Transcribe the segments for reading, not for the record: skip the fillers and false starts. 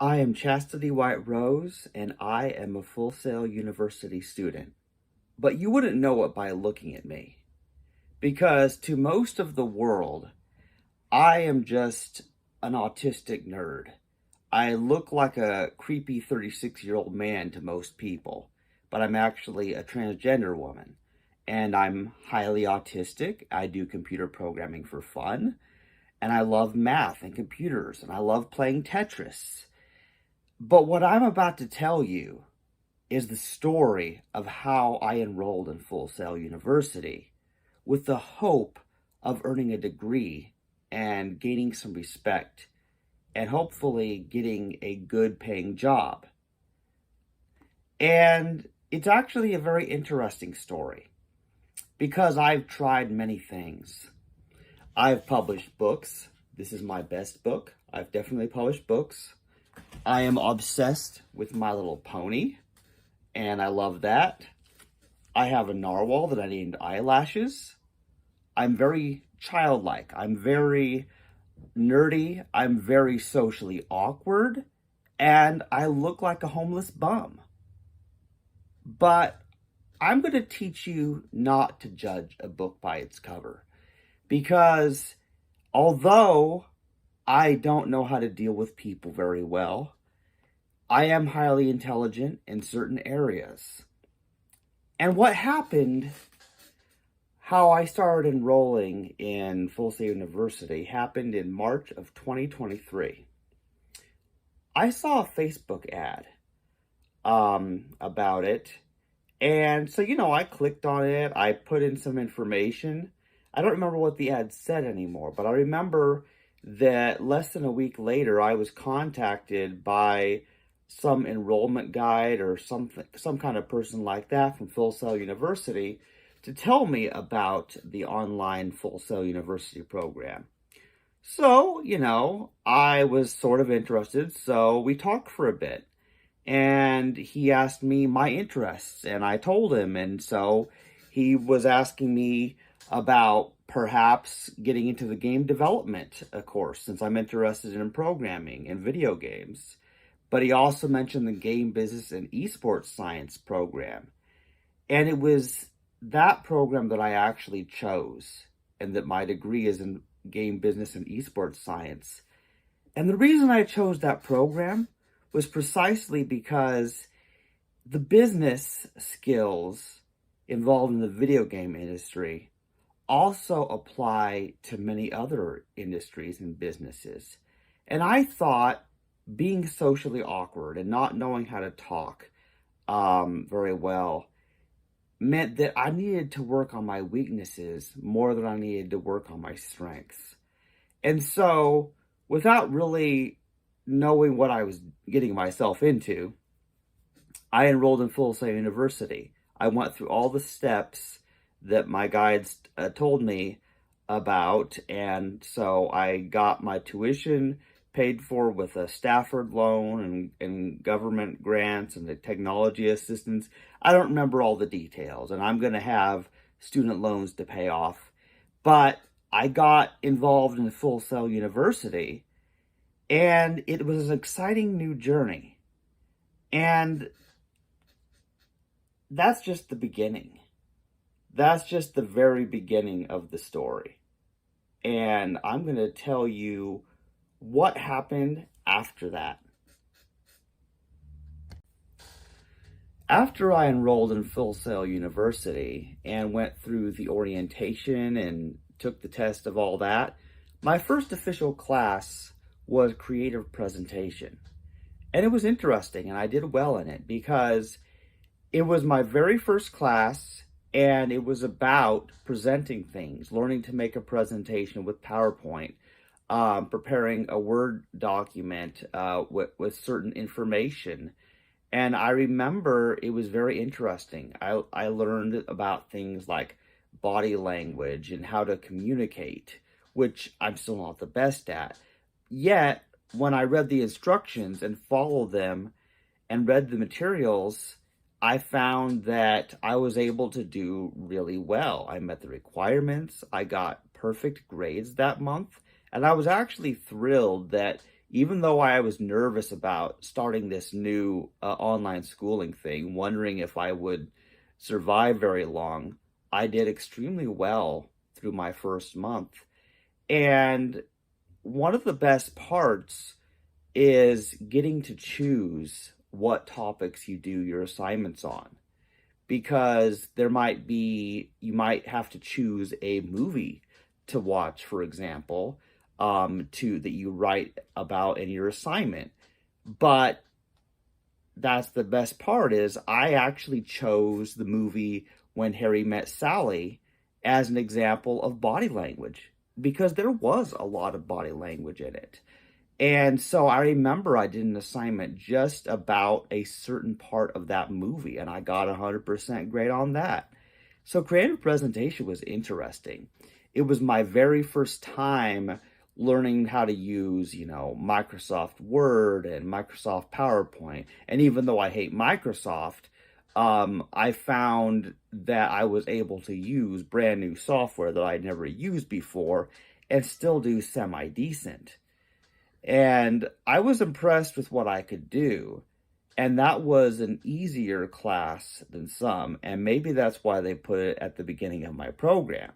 I am Chastity White Rose, and I am a Full Sail University student. But you wouldn't know it by looking at me, because to most of the world, I am just an autistic nerd. I look like a creepy 36-year-old man to most people, but I'm actually a transgender woman. And I'm highly autistic. I do computer programming for fun, and I love math and computers, and I love playing Tetris. But what I'm about to tell you is the story of how I enrolled in Full Sail University with the hope of earning a degree and gaining some respect and hopefully getting a good paying job. And it's actually a very interesting story because I've tried many things. I've published books. This is my best book. I've definitely published books. I am obsessed with My Little Pony, and I love that. I have a narwhal that I named Eyelashes. I'm very childlike. I'm very nerdy. I'm very socially awkward, and I look like a homeless bum. But I'm going to teach you not to judge a book by its cover, because although I don't know how to deal with people very well, I am highly intelligent in certain areas. And what happened, how I started enrolling in Full Sail University, happened in March of 2023. I saw a Facebook ad about it. And so, I clicked on it. I put in some information. I don't remember what the ad said anymore, but I remember that less than a week later, I was contacted by some enrollment guide or some kind of person like that from Full Sail University to tell me about the online Full Sail University program. So, I was sort of interested, so we talked for a bit. And he asked me my interests, and I told him, and so he was asking me about perhaps getting into the game development course, since I'm interested in programming and video games. But he also mentioned the game business and esports science program. And it was that program that I actually chose, and that my degree is in game business and esports science. And the reason I chose that program was precisely because the business skills involved in the video game industry also apply to many other industries and businesses. And I thought being socially awkward and not knowing how to talk very well meant that I needed to work on my weaknesses more than I needed to work on my strengths. And so, without really knowing what I was getting myself into, I enrolled in Full Sail University. I went through all the steps that my guides told me about, and so I got my tuition paid for with a Stafford loan and government grants and the technology assistance. I don't remember all the details, and I'm going to have student loans to pay off. But I got involved in Full Sail University, and it was an exciting new journey. And that's just the beginning. That's just the very beginning of the story. And I'm going to tell you what happened after that. After I enrolled in Full Sail University and went through the orientation and took the test of all that, my first official class was creative presentation. And it was interesting, and I did well in it because it was my very first class, and it was about presenting things, learning to make a presentation with PowerPoint, preparing a Word document with certain information. And I remember it was very interesting. I learned about things like body language and how to communicate, which I'm still not the best at. Yet, when I read the instructions and followed them and read the materials, I found that I was able to do really well. I met the requirements. I got perfect grades that month. And I was actually thrilled that even though I was nervous about starting this new online schooling thing, wondering if I would survive very long, I did extremely well through my first month. And one of the best parts is getting to choose what topics you do your assignments on, because you might have to choose a movie to watch, for example, that you write about in your assignment. But that's the best part, is I actually chose the movie When Harry Met Sally as an example of body language, because there was a lot of body language in it. And so I remember I did an assignment just about a certain part of that movie, and I got a 100% grade on that. So creative presentation was interesting. It was my very first time learning how to use, Microsoft Word and Microsoft PowerPoint. And even though I hate Microsoft, I found that I was able to use brand new software that I'd never used before and still do semi-decent. And I was impressed with what I could do. And that was an easier class than some. And maybe that's why they put it at the beginning of my program.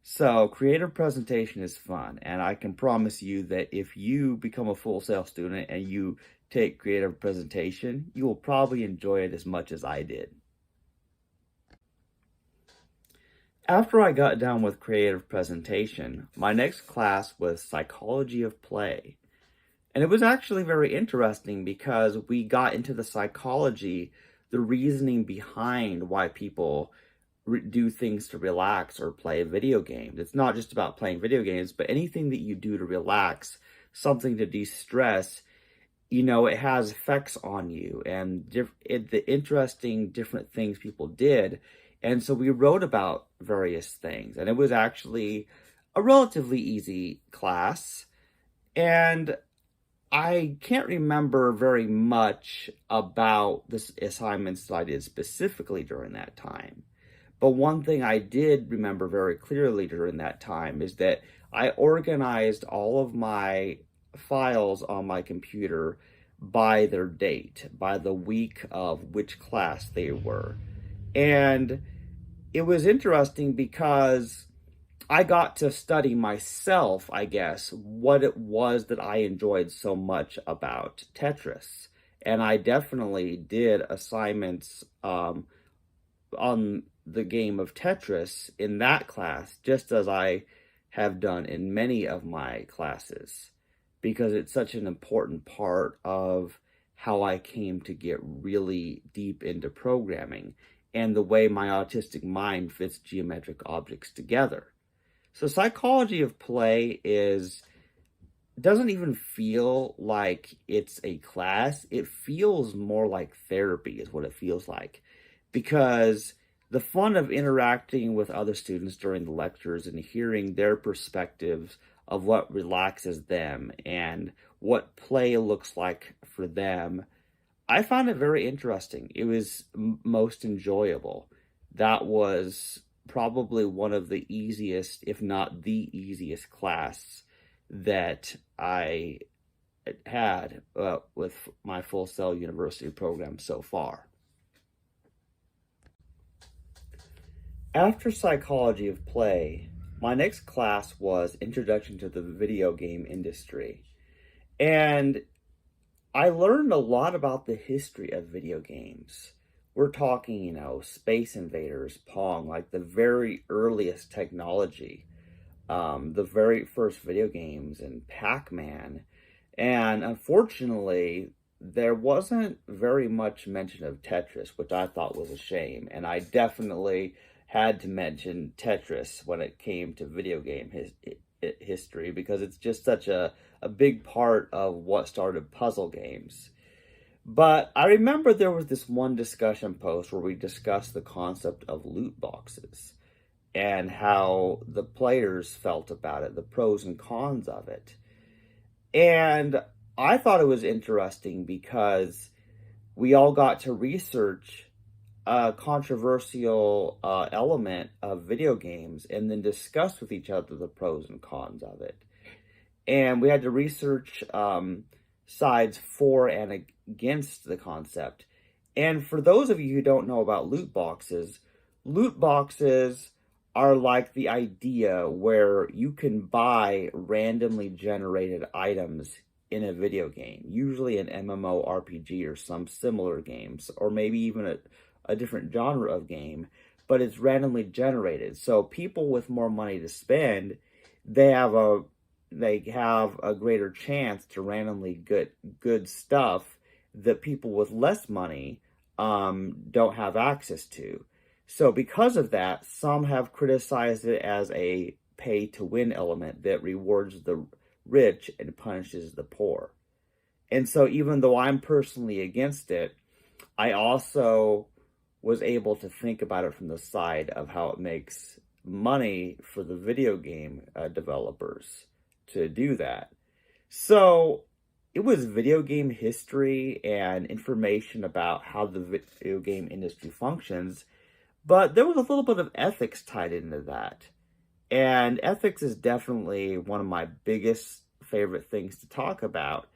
So creative presentation is fun. And I can promise you that if you become a Full Sail student and you take creative presentation, you will probably enjoy it as much as I did. After I got done with creative presentation, my next class was psychology of play. And it was actually very interesting because we got into the psychology, the reasoning behind why people do things to relax or play video games. It's not just about playing video games, but anything that you do to relax, something to de-stress, it has effects on you, and the interesting different things people did. And so we wrote about various things, and it was actually a relatively easy class. And I can't remember very much about the assignments that I did specifically during that time. But one thing I did remember very clearly during that time is that I organized all of my files on my computer by their date, by the week of which class they were. And it was interesting because I got to study myself, I guess, what it was that I enjoyed so much about Tetris. And I definitely did assignments on the game of Tetris in that class, just as I have done in many of my classes, because it's such an important part of how I came to get really deep into programming and the way my autistic mind fits geometric objects together. So psychology of play doesn't even feel like it's a class. It feels more like therapy is what it feels like, because the fun of interacting with other students during the lectures and hearing their perspectives of what relaxes them and what play looks like for them, I found it very interesting. It was most enjoyable. That was probably one of the easiest, if not the easiest class that I had with my Full Sail University program so far. After psychology of play, my next class was Introduction to the Video Game Industry. And I learned a lot about the history of video games. We're talking, Space Invaders, Pong, like the very earliest technology, the very first video games, and Pac-Man. And unfortunately, there wasn't very much mention of Tetris, which I thought was a shame. And I definitely had to mention Tetris when it came to video game history, because it's just such a big part of what started puzzle games. But I remember there was this one discussion post where we discussed the concept of loot boxes and how the players felt about it, the pros and cons of it. And I thought it was interesting because we all got to research a controversial element of video games and then discuss with each other the pros and cons of it. And we had to research sides for and against the concept. And for those of you who don't know about loot boxes are like the idea where you can buy randomly generated items in a video game, usually an MMORPG or some similar games, or maybe even a different genre of game, but it's randomly generated. So people with more money to spend, they have a greater chance to randomly get good stuff that people with less money don't have access to. So because of that, some have criticized it as a pay to win element that rewards the rich and punishes the poor. And so even though I'm personally against it, I also was able to think about it from the side of how it makes money for the video game developers to do that. So it was video game history and information about how the video game industry functions, but there was a little bit of ethics tied into that. And ethics is definitely one of my biggest favorite things to talk about,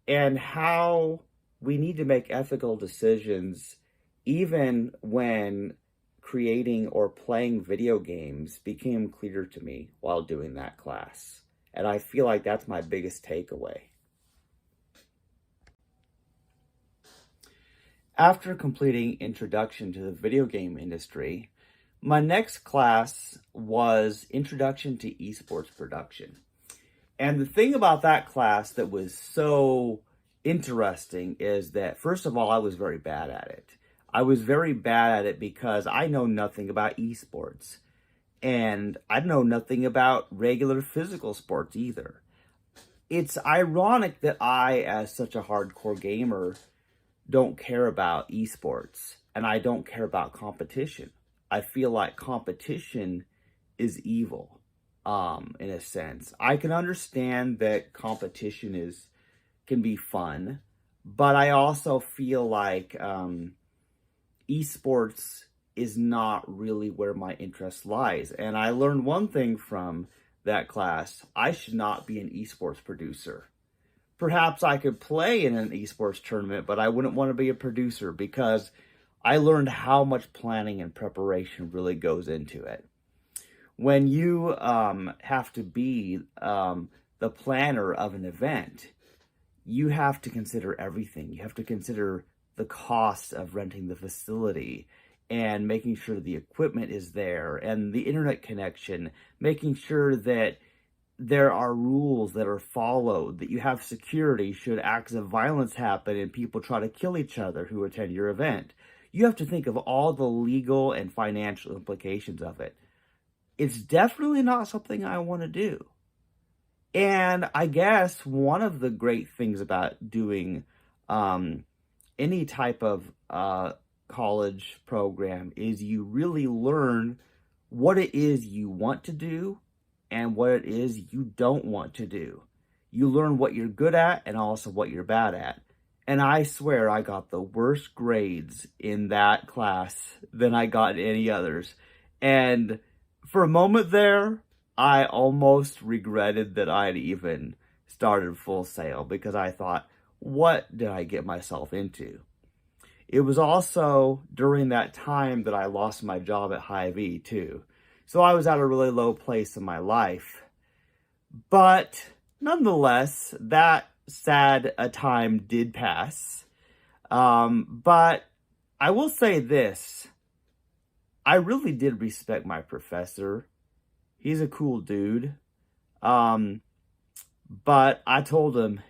and how we need to make ethical decisions even when creating or playing video games became clear to me while doing that class. And I feel like that's my biggest takeaway. After completing Introduction to the Video Game Industry, my next class was Introduction to Esports Production. And the thing about that class that was so interesting is that, first of all, I was very bad at it. I was very bad at it because I know nothing about esports. And I know nothing about regular physical sports either. It's ironic that I, as such a hardcore gamer, don't care about esports, and I don't care about competition. I feel like competition is evil, in a sense. I can understand that competition can be fun, but I also feel like esports is not really where my interest lies. And I learned one thing from that class: I should not be an esports producer. Perhaps I could play in an esports tournament, but I wouldn't want to be a producer, because I learned how much planning and preparation really goes into it. When you have to be the planner of an event, you have to consider everything. You have to consider the cost of renting the facility and making sure the equipment is there and the internet connection, making sure that there are rules that are followed, that you have security should acts of violence happen and people try to kill each other who attend your event. You have to think of all the legal and financial implications of it. It's definitely not something I want to do. And I guess one of the great things about doing any type of college program is you really learn what it is you want to do and what it is you don't want to do. You learn what you're good at and also what you're bad at. And I swear I got the worst grades in that class than I got in any others. And for a moment there, I almost regretted that I'd even started Full Sail, because I thought, what did I get myself into? It was also during that time that I lost my job at Hy-Vee too. So I was at a really low place in my life. But nonetheless, that sad a time did pass. But I will say this: I really did respect my professor. He's a cool dude. But I told him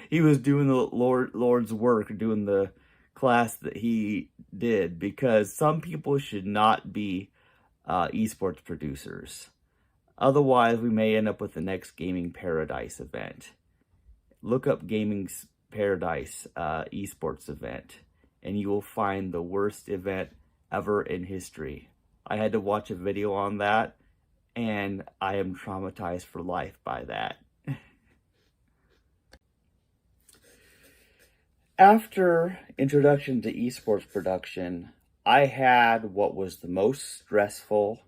he was doing the Lord's work, doing the class that he did, because some people should not be esports producers. Otherwise, we may end up with the next Gaming Paradise event. Look up Gaming Paradise esports event, and you will find the worst event ever in history. I had to watch a video on that, and I am traumatized for life by that. After Introduction to Esports Production, I had what was the most stressful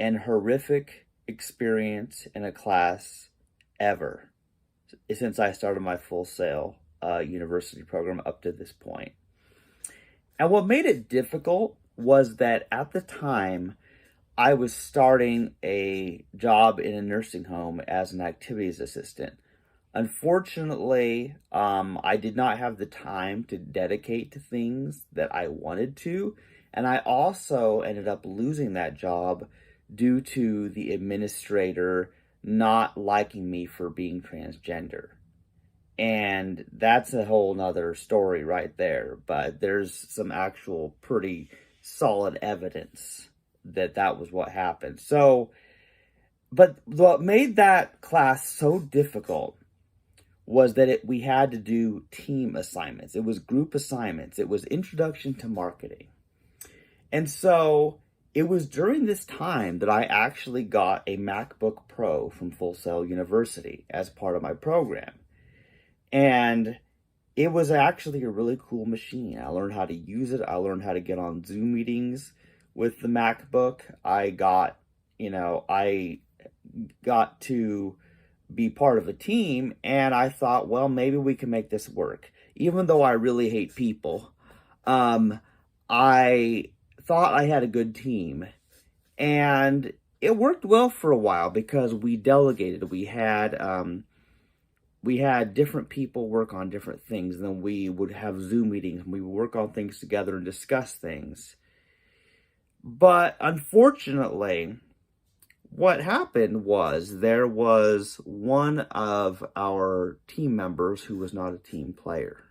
and horrific experience in a class ever since I started my Full Sail university program up to this point. And what made it difficult was that at the time, I was starting a job in a nursing home as an activities assistant. Unfortunately, I did not have the time to dedicate to things that I wanted to, and I also ended up losing that job due to the administrator not liking me for being transgender. And that's a whole nother story right there, but there's some actual pretty solid evidence that that was what happened. So, but what made that class so difficult was that we had to do team assignments. It was group assignments. It was introduction to marketing. And so it was during this time that I actually got a MacBook Pro from Full Sail University as part of my program. And it was actually a really cool machine. I learned how to use it. I learned how to get on Zoom meetings with the MacBook. I got to be part of a team, and I thought, well, maybe we can make this work. Even though I really hate people, I thought I had a good team, and it worked well for a while because we delegated. We had different people work on different things, and then we would have Zoom meetings, and we would work on things together and discuss things. But unfortunately, what happened was there was one of our team members who was not a team player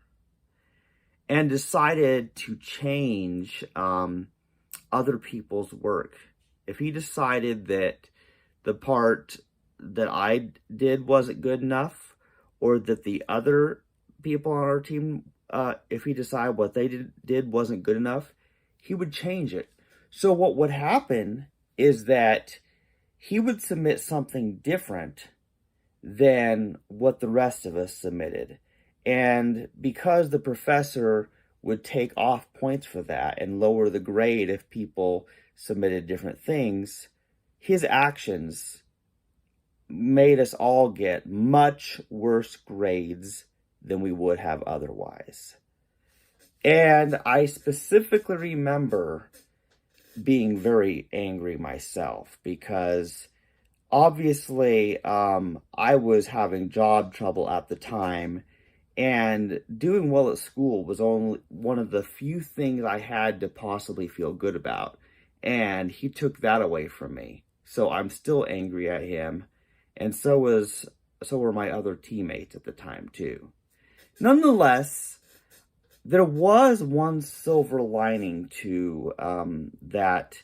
and decided to change other people's work. If he decided that the part that I did wasn't good enough, or that the other people on our team, if he decided what they did wasn't good enough, he would change it. So what would happen is that he would submit something different than what the rest of us submitted. And because the professor would take off points for that and lower the grade if people submitted different things, his actions made us all get much worse grades than we would have otherwise. And I specifically remember being very angry myself because obviously I was having job trouble at the time, and doing well at school was only one of the few things I had to possibly feel good about, and he took that away from me. So I'm still angry at him, and so were my other teammates at the time too. Nonetheless, there was one silver lining to that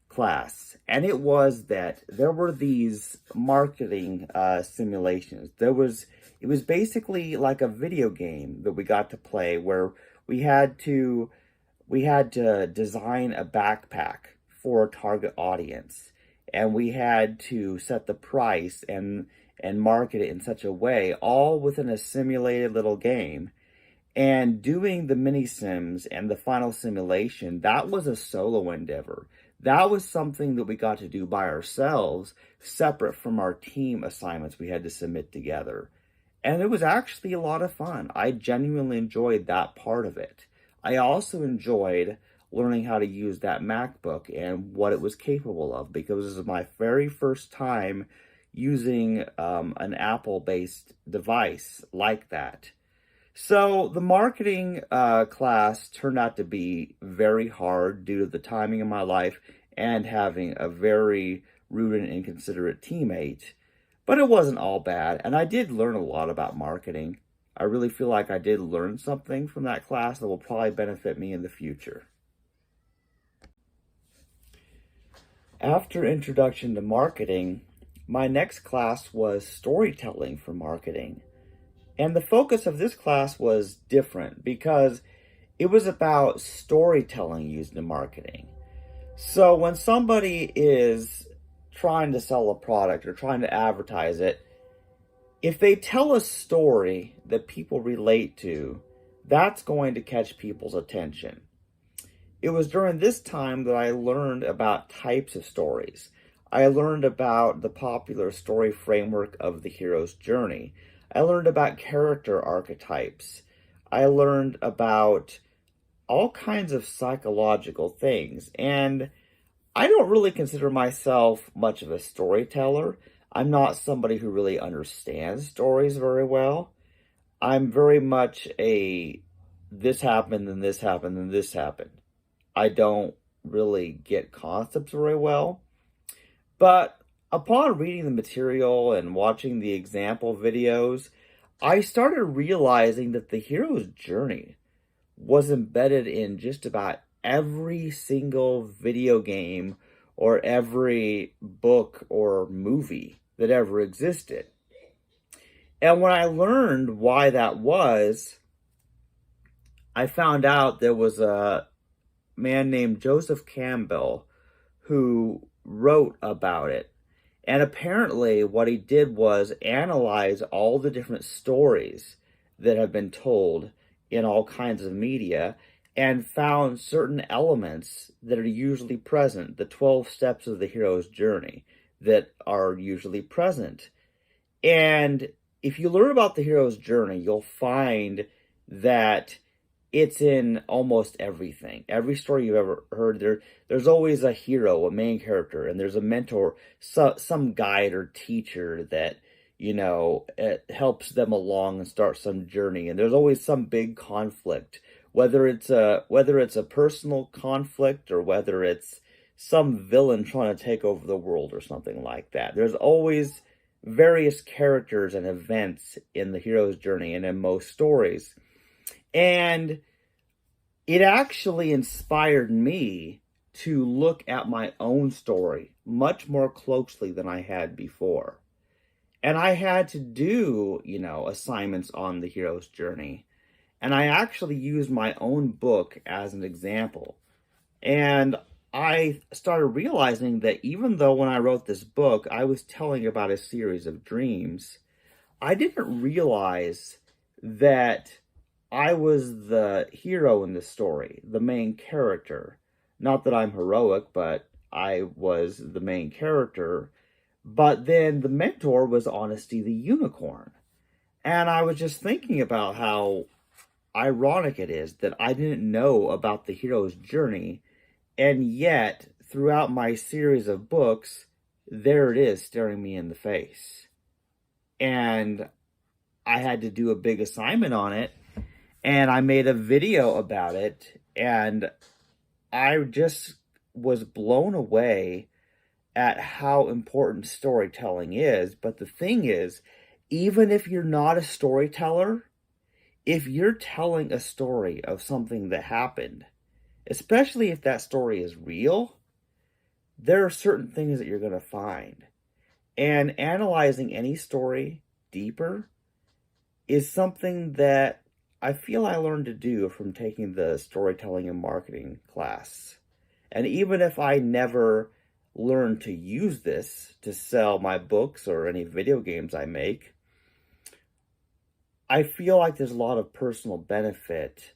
class, and it was that there were these marketing simulations. It was basically like a video game that we got to play where we had to design a backpack for a target audience, and we had to set the price and market it in such a way, all within a simulated little game. And doing the mini sims and the final simulation, that was a solo endeavor. That was something that we got to do by ourselves, separate from our team assignments we had to submit together. And it was actually a lot of fun. I genuinely enjoyed that part of it. I also enjoyed learning how to use that MacBook and what it was capable of, because this is my very first time using an Apple-based device like that. So the marketing class turned out to be very hard due to the timing of my life and having a very rude and inconsiderate teammate. But it wasn't all bad, and I did learn a lot about marketing. I really feel like I did learn something from that class that will probably benefit me in the future. After Introduction to Marketing, my next class was Storytelling for Marketing. And the focus of this class was different because it was about storytelling used in marketing. So when somebody is trying to sell a product or trying to advertise it, if they tell a story that people relate to, that's going to catch people's attention. It was during this time that I learned about types of stories. I learned about the popular story framework of the hero's journey. I learned about character archetypes. I learned about all kinds of psychological things. And I don't really consider myself much of a storyteller. I'm not somebody who really understands stories very well. I'm very much a this happened and this happened and this happened. I don't really get concepts very well. But upon reading the material and watching the example videos, I started realizing that the hero's journey was embedded in just about every single video game or every book or movie that ever existed. And when I learned why that was, I found out there was a man named Joseph Campbell who wrote about it. And apparently, what he did was analyze all the different stories that have been told in all kinds of media and found certain elements that are usually present, the 12 steps of the hero's journey that are usually present. And if you learn about the hero's journey, you'll find that it's in almost everything. Every story you've ever heard, there's always a hero, a main character, and there's a mentor, some guide or teacher that, it helps them along and start some journey. And there's always some big conflict, whether it's a personal conflict or whether it's some villain trying to take over the world or something like that. There's always various characters and events in the hero's journey and in most stories. And it actually inspired me to look at my own story much more closely than I had before. And I had to do, assignments on the hero's journey. And I actually used my own book as an example. And I started realizing that even though when I wrote this book, I was telling about a series of dreams, I didn't realize that I was the hero in the story, the main character. Not that I'm heroic, but I was the main character. But then the mentor was Honesty the Unicorn. And I was just thinking about how ironic it is that I didn't know about the hero's journey, and yet throughout my series of books, there it is staring me in the face. And I had to do a big assignment on it. And I made a video about it, and I just was blown away at how important storytelling is. But the thing is, even if you're not a storyteller, if you're telling a story of something that happened, especially if that story is real, there are certain things that you're going to find. And analyzing any story deeper is something that I feel I learned to do from taking the storytelling and marketing class. And even if I never learned to use this to sell my books or any video games I make, I feel like there's a lot of personal benefit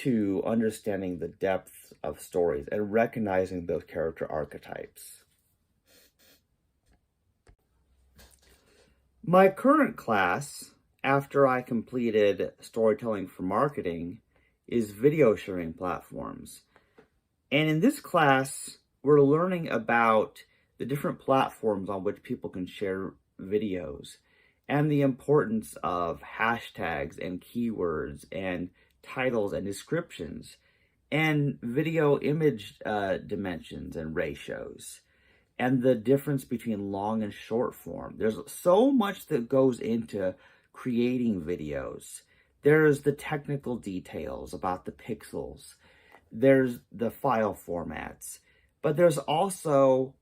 to understanding the depth of stories and recognizing those character archetypes. My current class, after I completed storytelling for marketing, is video sharing platforms. And in this class, we're learning about the different platforms on which people can share videos and the importance of hashtags and keywords and titles and descriptions and video image dimensions and ratios and the difference between long and short form. There's so much that goes into creating videos. There's the technical details about the pixels. There's the file formats. But there's also,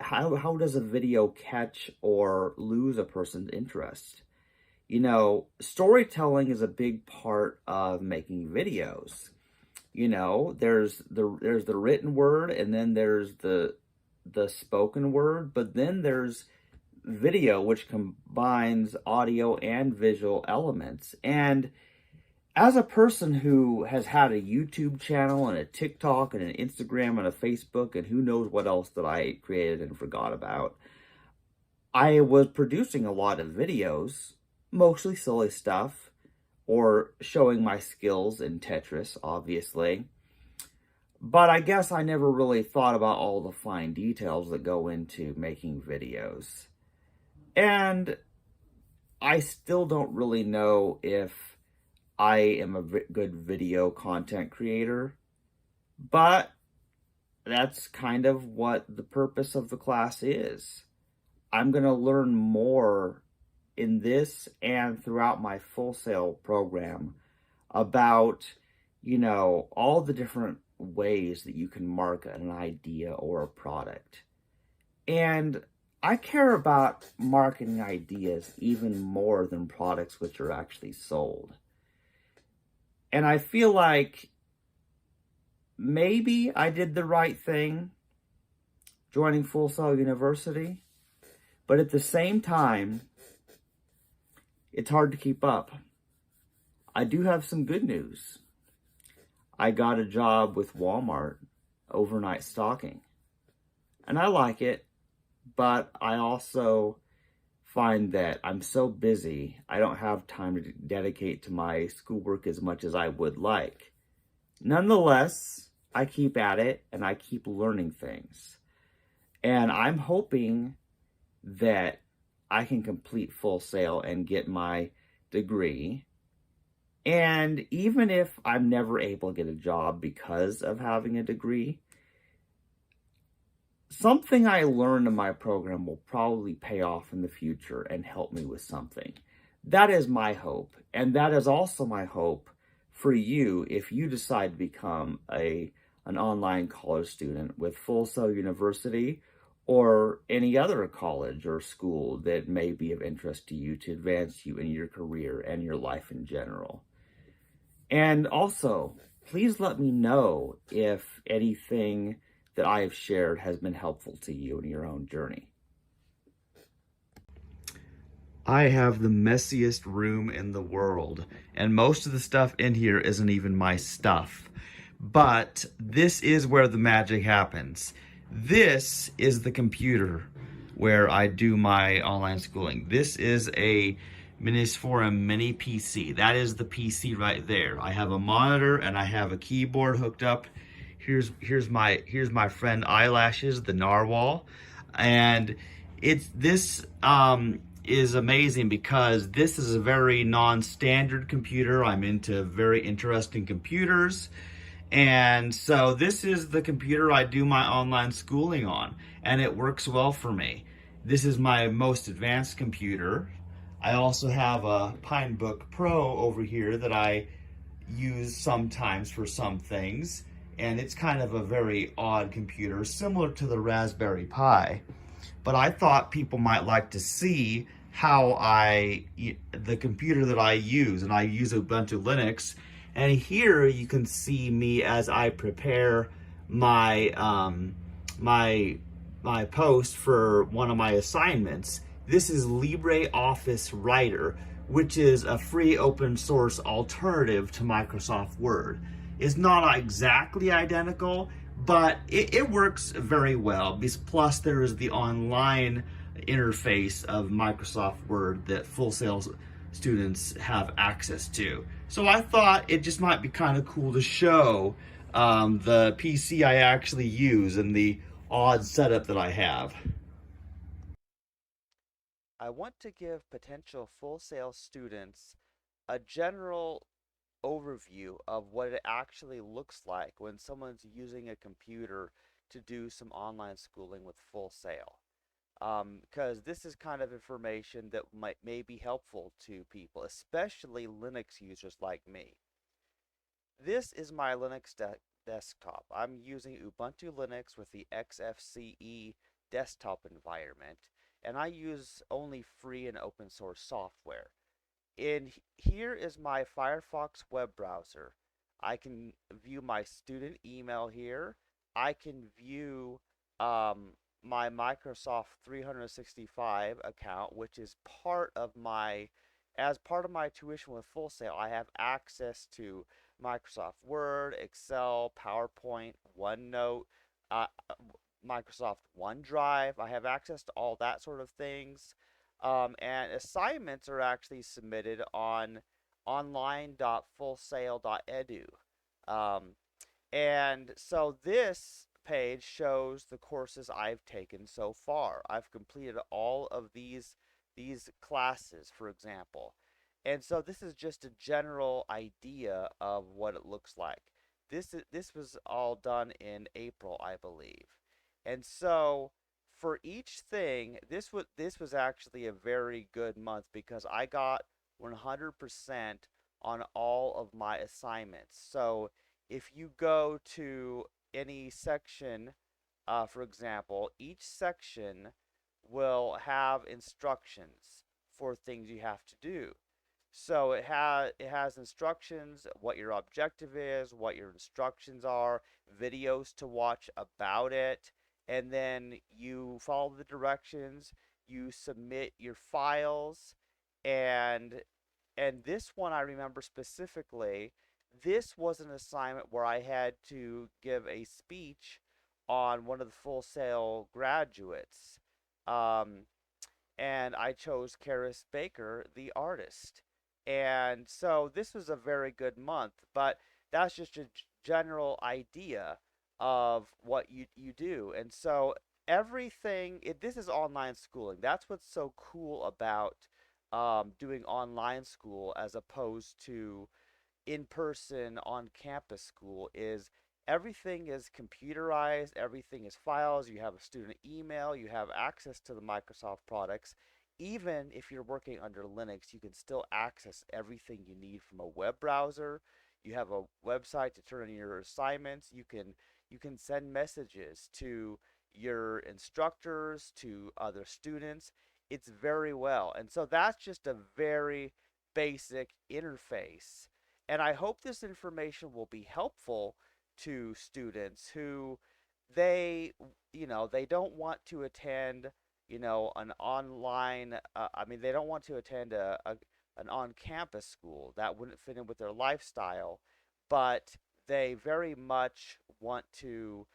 how does a video catch or lose a person's interest? Storytelling is a big part of making videos. There's the written word, and then there's the spoken word, but then there's video, which combines audio and visual elements. And as a person who has had a YouTube channel and a TikTok and an Instagram and a Facebook and who knows what else that I created and forgot about, I was producing a lot of videos, mostly silly stuff, or showing my skills in Tetris, obviously. But I guess I never really thought about all the fine details that go into making videos. And I still don't really know if I am a good video content creator, but that's kind of what the purpose of the class is. I'm going to learn more in this and throughout my Full Sail program about, all the different ways that you can market an idea or a product. And I care about marketing ideas even more than products which are actually sold. And I feel like maybe I did the right thing joining Full Sail University, but at the same time, it's hard to keep up. I do have some good news. I got a job with Walmart overnight stocking, and I like it, but I also find that I'm so busy, I don't have time to dedicate to my schoolwork as much as I would like. Nonetheless, I keep at it and I keep learning things. And I'm hoping that I can complete Full Sail and get my degree. And even if I'm never able to get a job because of having a degree, something I learned in my program will probably pay off in the future and help me with something. That is my hope. And that is also my hope for you if you decide to become an online college student with Full Sail University or any other college or school that may be of interest to you to advance you in your career and your life in general. And also, please let me know if anything that I have shared has been helpful to you in your own journey. I have the messiest room in the world, and most of the stuff in here isn't even my stuff. But this is where the magic happens. This is the computer where I do my online schooling. This is a Minisforum mini PC. That is the PC right there. I have a monitor and I have a keyboard hooked up. Here's my friend Eyelashes, the narwhal, and this is amazing because this is a very non-standard computer. I'm into very interesting computers. And so this is the computer I do my online schooling on, and it works well for me. This is my most advanced computer. I also have a Pinebook Pro over here that I use sometimes for some things, and it's kind of a very odd computer, similar to the Raspberry Pi. But I thought people might like to see the computer that I use, and I use Ubuntu Linux. And here you can see me as I prepare my my post for one of my assignments. This is LibreOffice Writer, which is a free open source alternative to Microsoft Word. It's not exactly identical, but it works very well. Plus, there is the online interface of Microsoft Word that Full Sail students have access to. So I thought it just might be kind of cool to show the PC I actually use and the odd setup that I have. I want to give potential Full Sail students a general overview of what it actually looks like when someone's using a computer to do some online schooling with Full Sail. Because this is kind of information that may be helpful to people, especially Linux users like me. This is my Linux desktop. I'm using Ubuntu Linux with the XFCE desktop environment, and I use only free and open source software. And here is my Firefox web browser. I can view my student email here. I can view my Microsoft 365 account, which is part of my as part of my tuition with Full Sail, I have access to Microsoft Word, Excel, PowerPoint, OneNote, uh, Microsoft OneDrive. I have access to all that sort of things. And assignments are actually submitted on online.fullsail.edu. Um, and so this page shows the courses I've taken so far. I've completed all of these classes, for example. And so this is just a general idea of what it looks like. This was all done in April, I believe. And so for each thing, this was actually a very good month because I got 100% on all of my assignments. So if you go to any section, for example, each section will have instructions for things you have to do. So it has instructions, what your objective is, what your instructions are, videos to watch about it, and then you follow the directions, you submit your files, and this one I remember specifically. This was an assignment where I had to give a speech on one of the Full Sail graduates. Um, and I chose Karis Baker, the artist. And so this was a very good month, but that's just a general idea of what you do. And so this is online schooling. That's what's so cool about doing online school as opposed to in person on campus school is everything is computerized, everything is files, you have a student email, you have access to the Microsoft products. Even if you're working under Linux, you can still access everything you need from a web browser. You have a website to turn in your assignments. You can send messages to your instructors, to other students. It's very well. And so that's just a very basic interface, and I hope this information will be helpful to students who they, they don't want to attend, an online, they don't want to attend an on-campus school. That wouldn't fit in with their lifestyle, but they very much want to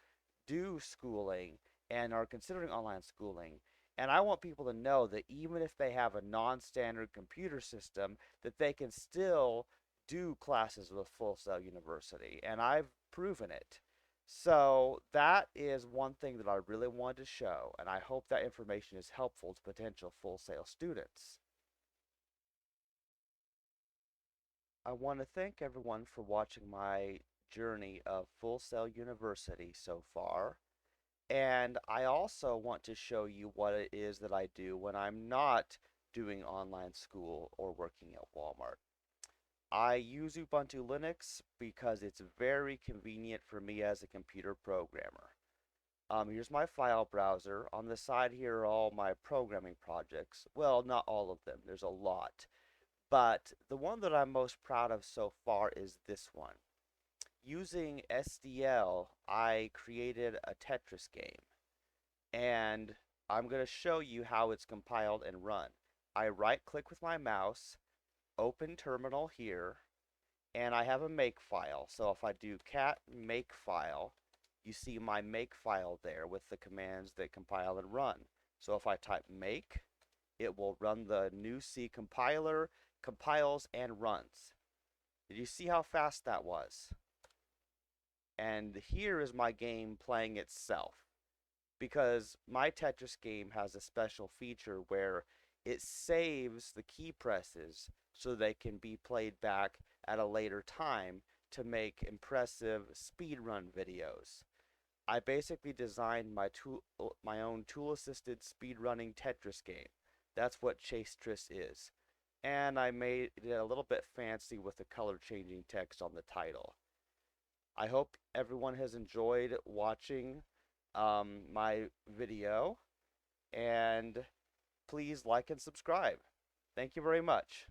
do schooling and are considering online schooling. And I want people to know that even if they have a non-standard computer system, that they can still do classes with Full Sail University. And I've proven it. So that is one thing that I really wanted to show, and I hope that information is helpful to potential Full Sail students. I want to thank everyone for watching my journey of Full Sail University so far. And I also want to show you what it is that I do when I'm not doing online school or working at Walmart. I use Ubuntu Linux because it's very convenient for me as a computer programmer. Here's my file browser. On the side here are all my programming projects. Well, not all of them. There's a lot. But the one that I'm most proud of so far is this one. Using SDL, I created a Tetris game, and I'm going to show you how it's compiled and run. I right click with my mouse, open terminal here, and I have a make file. So if I do cat make file, you see my make file there with the commands that compile and run. So if I type make, it will run the new C compiler, compiles and runs. Did you see how fast that was? And here is my game playing itself, because my Tetris game has a special feature where it saves the key presses so they can be played back at a later time to make impressive speedrun videos. I basically designed my own tool-assisted speedrunning Tetris game. That's what Chase-Tris is. And I made it a little bit fancy with the color changing text on the title. I hope everyone has enjoyed watching my video, and please like and subscribe. Thank you very much.